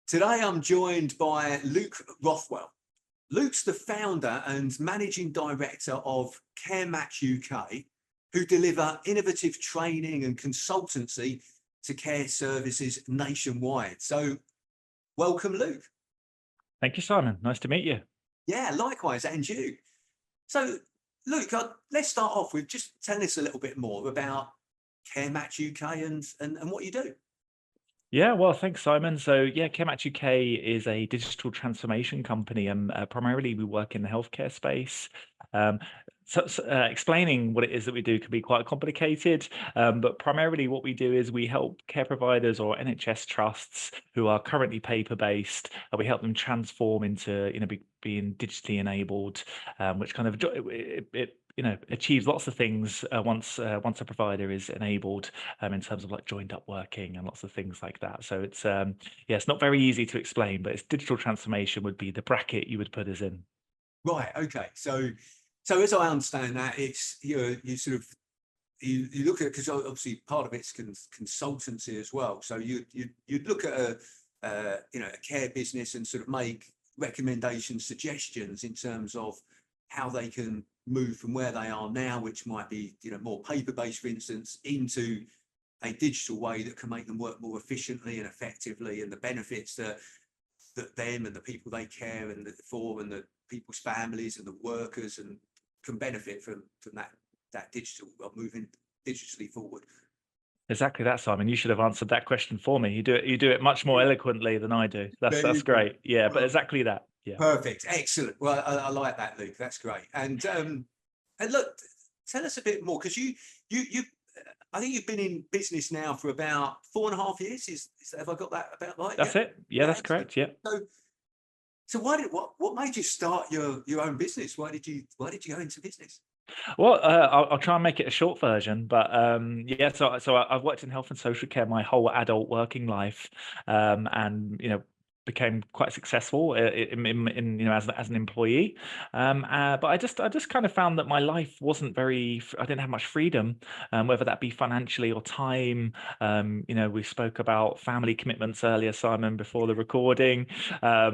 Today, I'm joined by Luke Rothwell. Luke's the founder and managing director of CareMatch UK, who deliver innovative training and consultancy to care services nationwide. So, welcome, Luke. Thank you, Simon. Nice to meet you. Yeah, likewise, and you. So, Luke, let's start off with just telling us a little bit more about CareMatch UK and what you do. Yeah, well, thanks, Simon. So, yeah, CareMatch UK is a digital transformation company, and primarily we work in the healthcare space. Um, Explaining what it is that we do can be quite complicated, but primarily what we do is we help care providers or NHS trusts who are currently paper-based, and we help them transform into, being digitally enabled, which kind of it achieves lots of things once a provider is enabled, in terms of like joined up working and lots of things like that. So it's yeah, it's not very easy to explain, but it's digital transformation would be the bracket you would put us in. Right. Okay. So as I understand that, it's you sort of you look at, because obviously part of it's consultancy as well. So you'd look at a care business and sort of make recommendations, suggestions in terms of how they can move from where they are now, which might be more paper based, for instance, into a digital way that can make them work more efficiently and effectively, and the benefits that them and the people they care and for and the people's families and the workers and can benefit from that digital moving digitally forward. Exactly that, Simon. You should have answered that question for me. You do it much more eloquently than I do. That's Very good. great. Yeah, but Well, exactly that. Yeah. perfect, excellent. Well, I like that, Luke. That's great. And look, tell us a bit more, because you I think you've been in business now for about 4.5 years. Have I got that about right? Yeah. That's it. Yeah, Yeah, that's excellent. correct. Yeah. So what made you start your own business? Why did you go into business? Well, I'll try and make it a short version, but yeah. I've worked in health and social care my whole adult working life, and became quite successful in as an employee. But I just kind of found that my life wasn't very. I didn't have much freedom, whether that be financially or time. We spoke about family commitments earlier, Simon, before the recording. I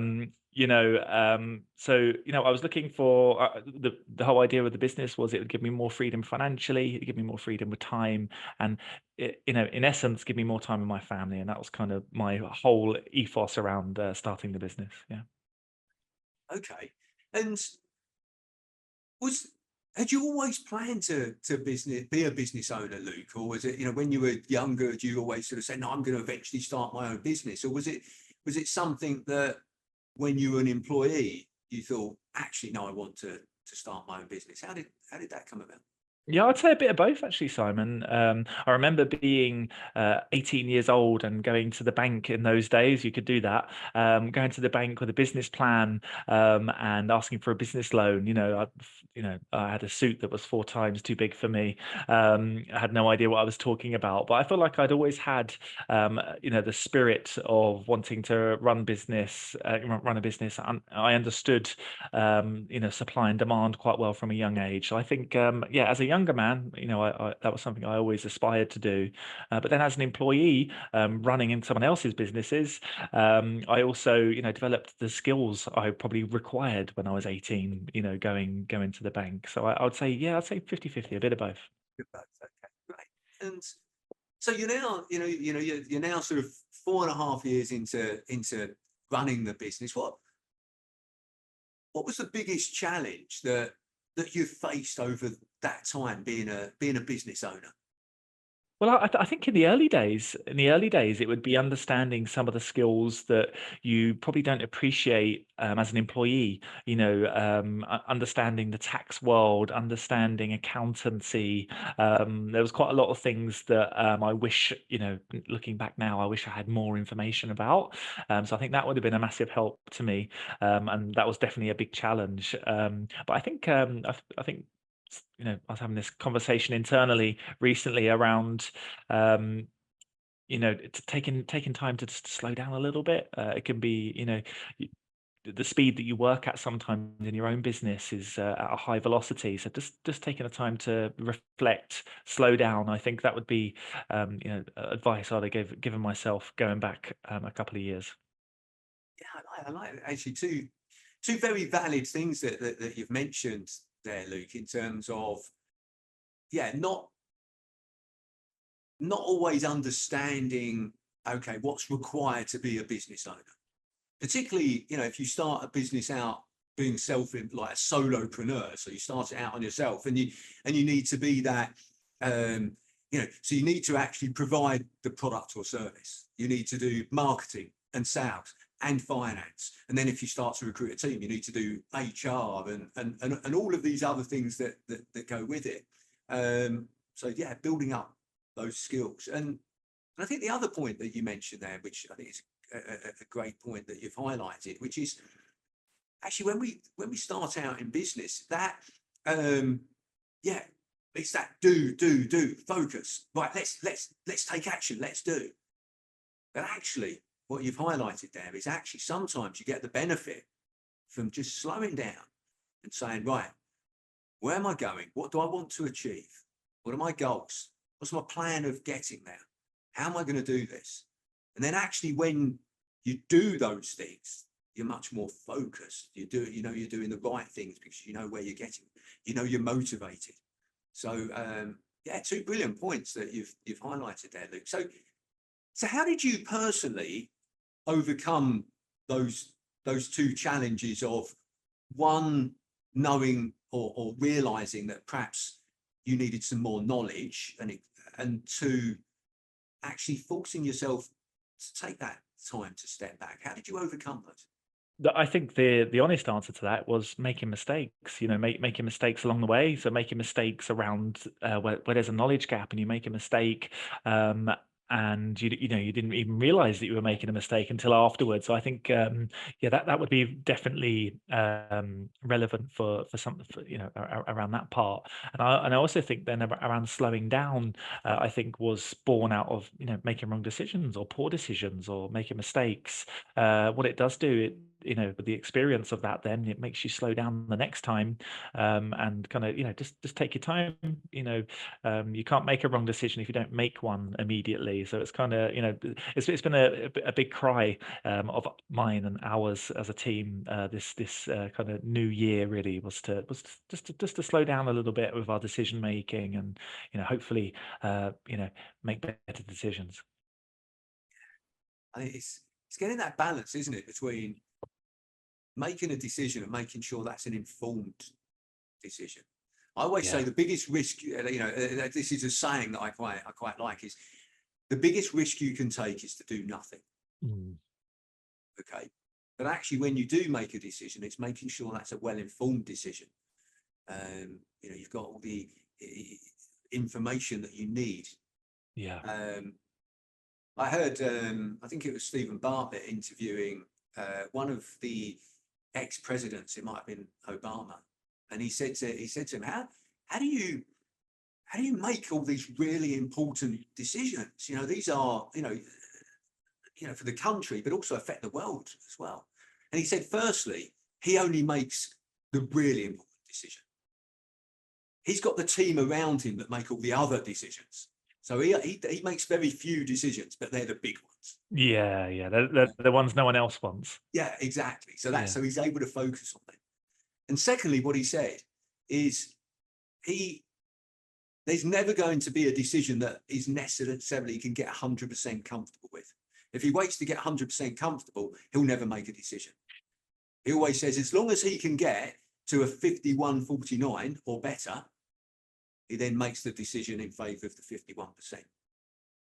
was looking for the whole idea of the business was it would give me more freedom financially, it give me more freedom with time, and in essence, give me more time with my family, and that was kind of my whole ethos around starting the business. Yeah. Okay. And was had you always planned to be a business owner, Luke, or was it when you were younger, did you always sort of say, no, I'm going to eventually start my own business, or was it something that when you were an employee you thought, actually, no, I want to start my own business? How did that come about? Yeah, I'd say a bit of both actually, Simon. I remember being 18 years old and going to the bank in those days. You could do that. Going to the bank with a business plan, and asking for a business loan. I had a suit that was 4 times too big for me. I had no idea what I was talking about, but I felt like I'd always had, the spirit of wanting to run a business. I understood, supply and demand quite well from a young age. So I think, yeah, as a younger man, that was something I always aspired to do. But then as an employee, running in someone else's businesses, I also, developed the skills I probably required when I was 18, going to the bank. So I would say, yeah, I'd say 50-50, a bit of both. Good both. Okay, great. And so you're now sort of 4.5 years into running the business. What was the biggest challenge that you faced over that time being a business owner? Well, I think in the early days, it would be understanding some of the skills that you probably don't appreciate, as an employee. Understanding the tax world, understanding accountancy. There was quite a lot of things that, I wish, looking back now, I wish I had more information about. So I think that would have been a massive help to me, and that was definitely a big challenge. But I think I was having this conversation internally recently around, um, taking time to just slow down a little bit. It can be, y- the speed that you work at sometimes in your own business is at a high velocity. So just taking the time to reflect, slow down. I think that would be, advice I'd have given myself going back, a couple of years. I like it. Actually two very valid things that you've mentioned there, Luke, in terms of not always understanding, okay, what's required to be a business owner. Particularly, if you start a business out being like a solopreneur, so you start it out on yourself, and you need to be that, so you need to actually provide the product or service. You need to do marketing and sales and finance, and then if you start to recruit a team, you need to do HR and all of these other things that go with it. So yeah, building up those skills. And I think the other point that you mentioned there, which I think is a great point that you've highlighted, which is actually when we start out in business, that it's that do focus, right? Let's take action, let's do. But actually what you've highlighted there is actually sometimes you get the benefit from just slowing down and saying, right, where am I going? What do I want to achieve? What are my goals? What's my plan of getting there? How am I going to do this? And then actually when you do those things, you're much more focused. You're doing the right things because you know where you're getting, you're motivated. So two brilliant points that you've highlighted there, Luke. So how did you personally overcome those two challenges of, one, knowing or realizing that perhaps you needed some more knowledge, and two, actually forcing yourself to take that time to step back? How did you overcome those? I think the honest answer to that was making mistakes, making mistakes along the way. So making mistakes around where there's a knowledge gap and you make a mistake, and you didn't even realize that you were making a mistake until afterwards. So I think that would be definitely relevant for something around that part. And I also think then around slowing down, I think was born out of making wrong decisions or poor decisions or making mistakes. What it does do, with the experience of that, then it makes you slow down the next time, and kind of just take your time. You can't make a wrong decision if you don't make one immediately. So it's kind of it's been a big cry of mine and ours as a team, this kind of new year really was just to slow down a little bit with our decision making, and hopefully make better decisions. I think it's getting that balance, isn't it, between making a decision and making sure that's an informed decision. I always say the biggest risk, this is a saying that I quite like, is the biggest risk you can take is to do nothing. Okay, but actually when you do make a decision, it's making sure that's a well-informed decision. You've got all the information that you need. I heard I think it was Stephen Bartlett interviewing one of the ex-presidents. It might have been Obama, and he said to him, how do you make all these really important decisions? These are for the country, but also affect the world as well. And he said, firstly, he only makes the really important decision. He's got the team around him that make all the other decisions. So he makes very few decisions, but they're the big ones. They're the ones no one else wants. Yeah, exactly. So so he's able to focus on them. And secondly, what he said is there's never going to be a decision that is necessarily can get 100% comfortable with. If he waits to get 100% comfortable, he'll never make a decision. He always says, as long as he can get to a 51-49 or better, he then makes the decision in favour of the 51%,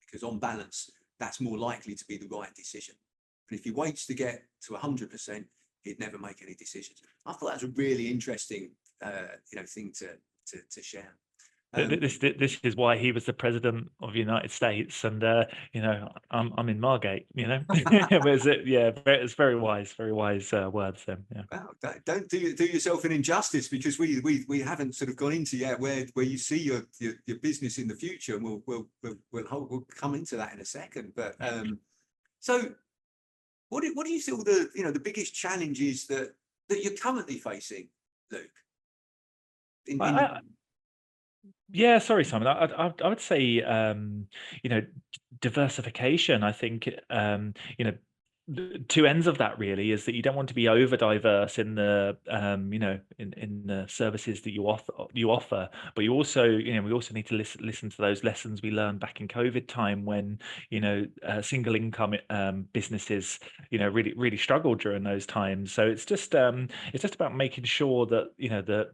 because on balance, that's more likely to be the right decision. And if he waits to get to 100%, he'd never make any decisions. I thought that was a really interesting, thing to share. This is why he was the president of the United States, and I'm in Margate. It's very wise words. Then, Well, don't do yourself an injustice, because we haven't sort of gone into yet where you see your business in the future, and we'll come into that in a second. But so what do you feel the biggest challenges that you're currently facing, Luke? Sorry, Simon. I would say diversification. I think two ends of that really is that you don't want to be over diverse in the in the services that you offer, but we also need to listen to those lessons we learned back in COVID time when single income businesses really struggled during those times. So it's just about making sure that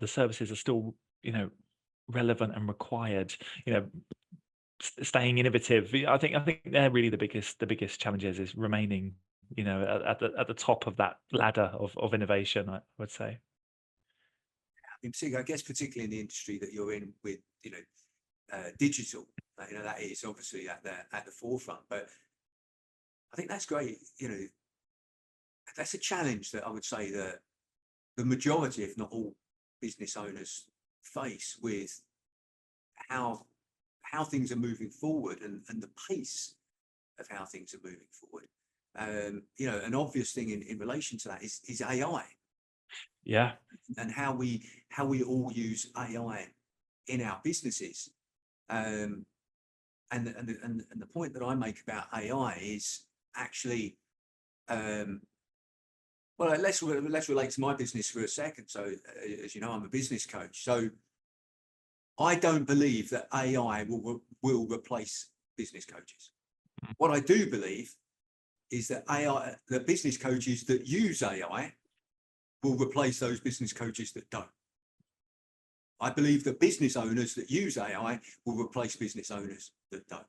the services are still relevant and required, you know staying innovative. I think they're really the biggest challenges is remaining at the top of that ladder of innovation, I would say. I guess particularly in the industry that you're in with digital, that is obviously at the forefront. But I think that's great. That's a challenge that I would say that the majority, if not all, business owners face with how things are moving forward and the pace of how things are moving forward. An obvious thing in relation to that is AI, Yeah. and how we all use AI in our businesses. And the point that I make about AI is actually, well, let's relate to my business for a second. So, as you know, I'm a business coach. So, I don't believe that AI will replace business coaches. What I do believe is that the business coaches that use AI will replace those business coaches that don't. I believe that business owners that use AI will replace business owners that don't.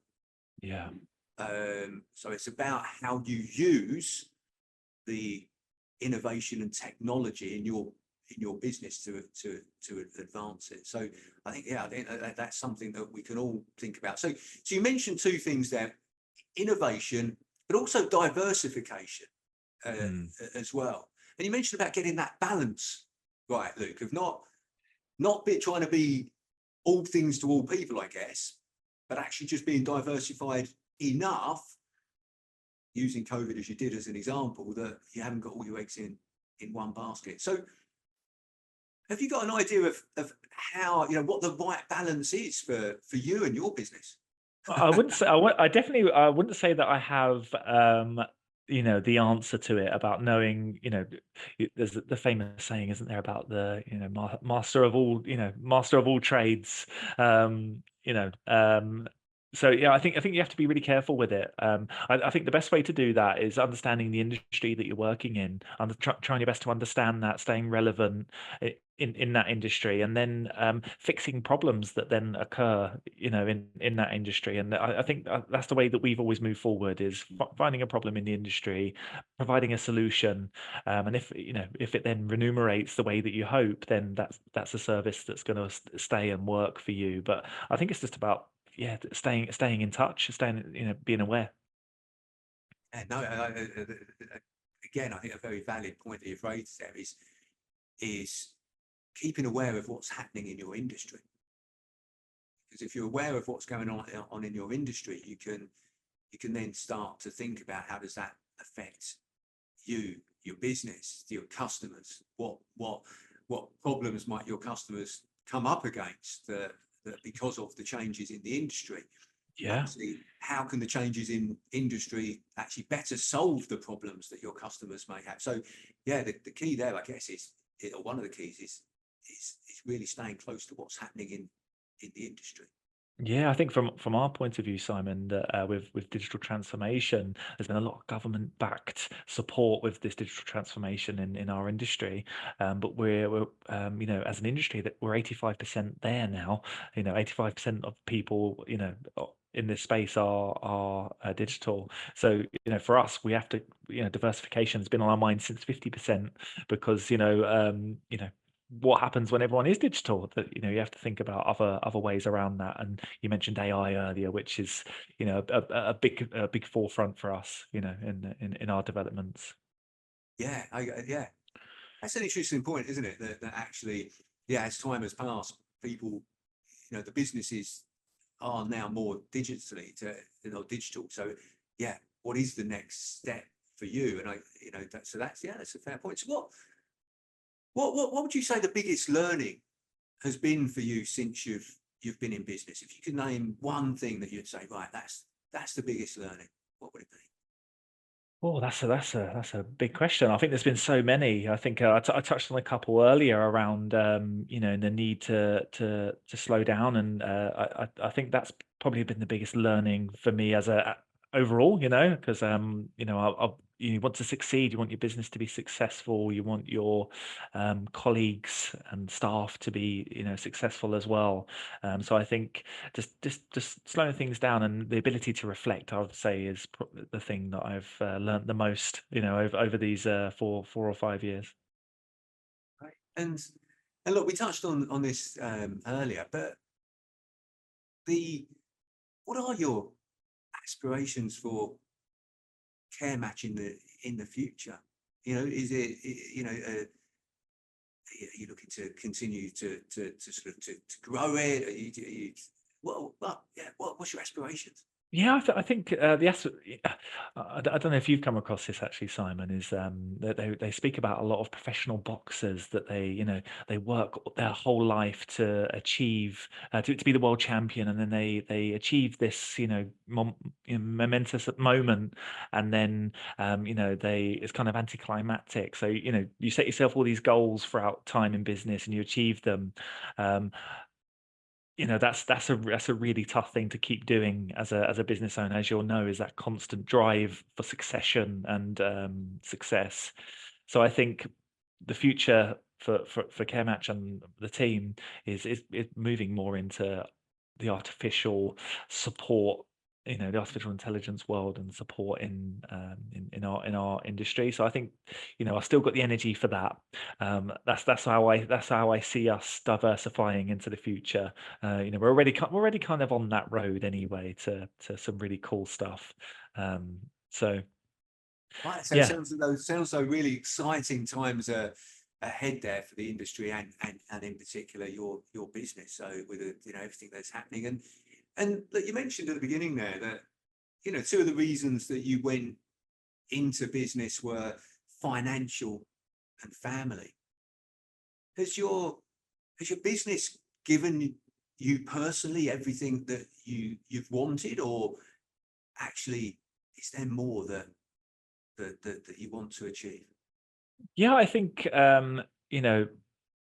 Yeah. So it's about how you use the innovation and technology in your business to advance it. So I think that's something that we can all think about. So you mentioned two things there: innovation, but also diversification as well. And you mentioned about getting that balance right, Luke, of not trying to be all things to all people, I guess, but actually just being diversified enough, using COVID as you did as an example, that you haven't got all your eggs in one basket. So have you got an idea of how, what the right balance is for you and your business? I wouldn't say I wouldn't say that I have the answer to it about knowing, there's the famous saying, isn't there, about the master of all trades. um you know um so yeah, I think you have to be really careful with it. I think the best way to do that is understanding the industry that you're working in, and trying your best to understand that, staying relevant in that industry, and then fixing problems that then occur in that industry. And I think that's the way that we've always moved forward, is finding a problem in the industry, providing a solution, and if it then remunerates the way that you hope, then that's a service that's going to stay and work for you. But I think it's just about staying in touch, being aware. And no, again, I think a very valid point that you've raised there is keeping aware of what's happening in your industry. Because if you're aware of what's going on in your industry, you can then start to think about how does that affect you, your business, your customers. What problems might your customers come up against that because of the changes in the industry? Yeah. Actually, how can the changes in industry actually better solve the problems that your customers may have? So yeah, the key there, I guess, or one of the keys is really staying close to what's happening in the industry. Yeah, I think from our point of view, Simon, that with digital transformation, there's been a lot of government-backed support with this digital transformation in our industry. But we're as an industry, that we're 85% there now. 85% of people in this space are digital. So for us, we have to diversification has been on our mind since 50%, because what happens when everyone is digital, that you have to think about other ways around that. And you mentioned AI earlier, which is a big forefront for us in our developments. Yeah, that's an interesting point, isn't it? That actually, as time has passed, people, the businesses are now more digital. So yeah, what is the next step for you? And that's a fair point. So what would you say the biggest learning has been for you since you've been in business? If you could name one thing that you'd say, right, that's the biggest learning, what would it be? Oh, that's a big question. I think there's been so many. I think I touched on a couple earlier around the need to slow down, and I think that's probably been the biggest learning for me as a overall. Because you want to succeed, you want your business to be successful, you want your colleagues and staff to be successful as well. So I think just slowing things down and the ability to reflect, I would say, is the thing that I've learned the most, over these 4 or 5 years. Right. And look, we touched on this earlier, but the what are your aspirations for care match in the future? Is it are you looking to continue to sort of to grow it? What's your aspirations? Yeah, I think I don't know if you've come across this actually, Simon. Is that they speak about a lot of professional boxers that they work their whole life to achieve to be the world champion, and then they achieve this momentous moment, and then they it's kind of anticlimactic. So you set yourself all these goals throughout time in business, and you achieve them. Um, that's a really tough thing to keep doing as a business owner, as you'll know, is that constant drive for succession and success. So I think the future for CareMatch and the team is moving more into the artificial support, the artificial intelligence world, and support in our industry. So I think, I've still got the energy for that. That's how I see us diversifying into the future. We're already kind of on that road anyway to some really cool stuff. So Right. So it yeah. sounds like really exciting times ahead there for the industry and in particular your business. So with everything that's happening and that you mentioned at the beginning there that two of the reasons that you went into business were financial and family. Has your business given you personally everything that you've wanted, or actually is there more that you want to achieve? Yeah, I think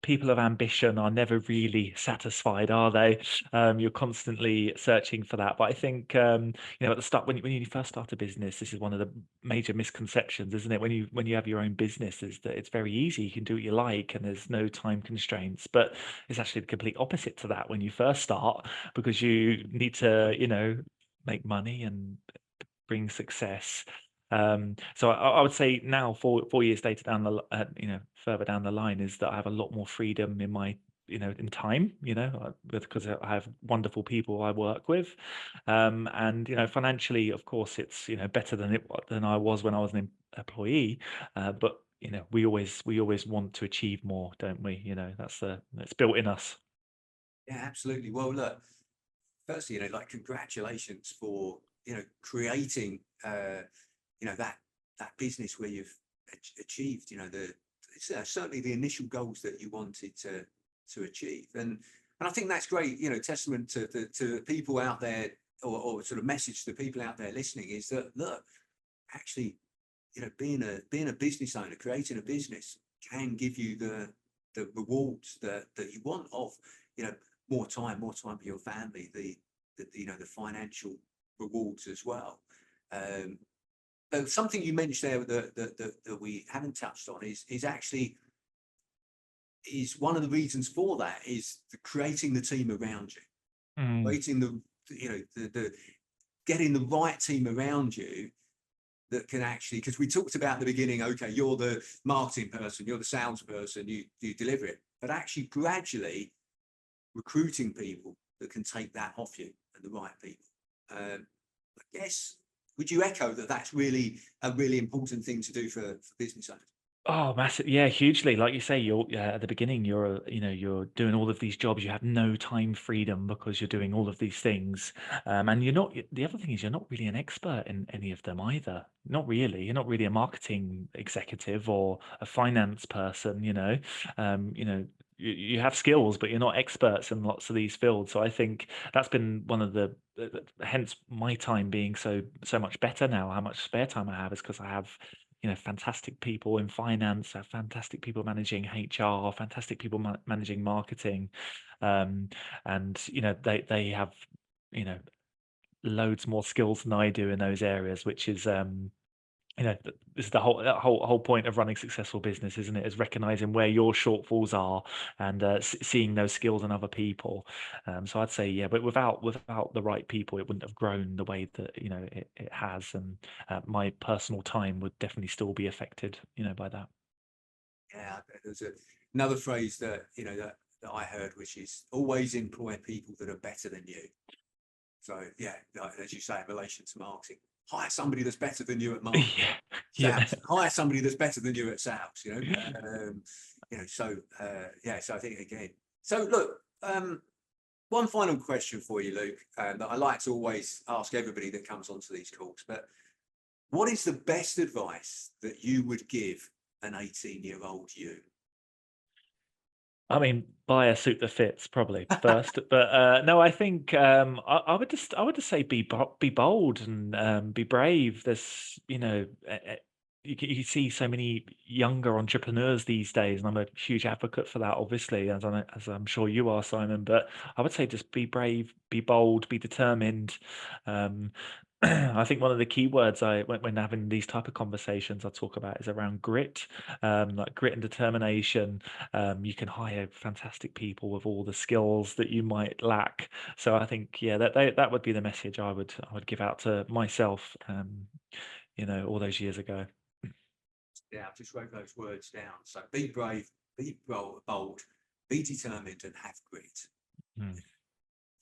people of ambition are never really satisfied, are they? You're constantly searching for that. But I think at the start, when you first start a business, this is one of the major misconceptions, isn't it? When you have your own business, is that it's very easy, you can do what you like, and there's no time constraints. But it's actually the complete opposite to that when you first start, because you need to make money and bring success. So I would say now, 4 years later down further down the line, is that I have a lot more freedom in my in time, because I have wonderful people I work with, and financially, of course, it's better than I was when I was an employee, but we always want to achieve more, don't we? That's built in us. Yeah, absolutely. Well, look, firstly, like congratulations for creating that business where you've achieved certainly the initial goals that you wanted to achieve, and I think that's great. Testament to the people out there, or sort of message to the people out there listening, is that look, actually, being a business owner, creating a business can give you the rewards that you want of more time for your family, the financial rewards as well. But something you mentioned there that we haven't touched on is actually is one of the reasons for that is creating the team around you, Mm. creating the getting the right team around you that can actually, because we talked about at the beginning, okay, you're the marketing person, you're the salesperson, you deliver it, but actually gradually recruiting people that can take that off you, and the right people. I guess, would you echo that that's really a really important thing to do for business owners? Oh, massive. Yeah, hugely. Like you say, you're at the beginning, you're doing all of these jobs. You have no time freedom because you're doing all of these things. And the other thing is, you're not really an expert in any of them either. Not really. You're not really a marketing executive or a finance person, Um, you know, you have skills, but you're not experts in lots of these fields. So I think that's been one of the hence my time being so much better now. How much spare time I have is because I have, fantastic people in finance, I have fantastic people managing HR, fantastic people managing marketing, um, and they have you know loads more skills than I do in those areas, which is this is the whole point of running successful business, isn't it? Is recognizing where your shortfalls are and seeing those skills in other people. So I'd say, yeah, but without the right people, it wouldn't have grown the way that it has, and my personal time would definitely still be affected, by that. Yeah, there's another phrase that that I heard, which is always employ people that are better than you. So yeah, like, as you say, in relation to marketing, hire somebody that's better than you at marketing. Yeah, yeah. Sales, hire somebody that's better than you at sales. So yeah. So I think again. So look, one final question for you, Luke, that I like to always ask everybody that comes onto these calls. But what is the best advice that you would give an 18-year-old you? I mean, buy a suit that fits probably first, but no, I think I would just say be bold and be brave. There's you see so many younger entrepreneurs these days, and I'm a huge advocate for that, obviously, as I'm sure you are, Simon. But I would say just be brave, be bold, be determined. Um, I think one of the key words when having these type of conversations I talk about is around grit, like grit and determination. You can hire fantastic people with all the skills that you might lack. So I think, yeah, that would be the message I would give out to myself, all those years ago. Yeah, I just wrote those words down. So be brave, be bold, be determined, and have grit. Mm.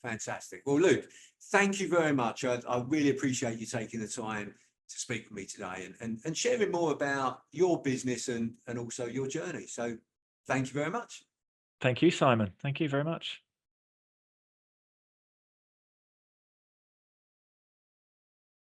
Fantastic. Well, Luke, thank you very much. I really appreciate you taking the time to speak with me today and sharing more about your business and also your journey. So thank you very much. Thank you, Simon. Thank you very much.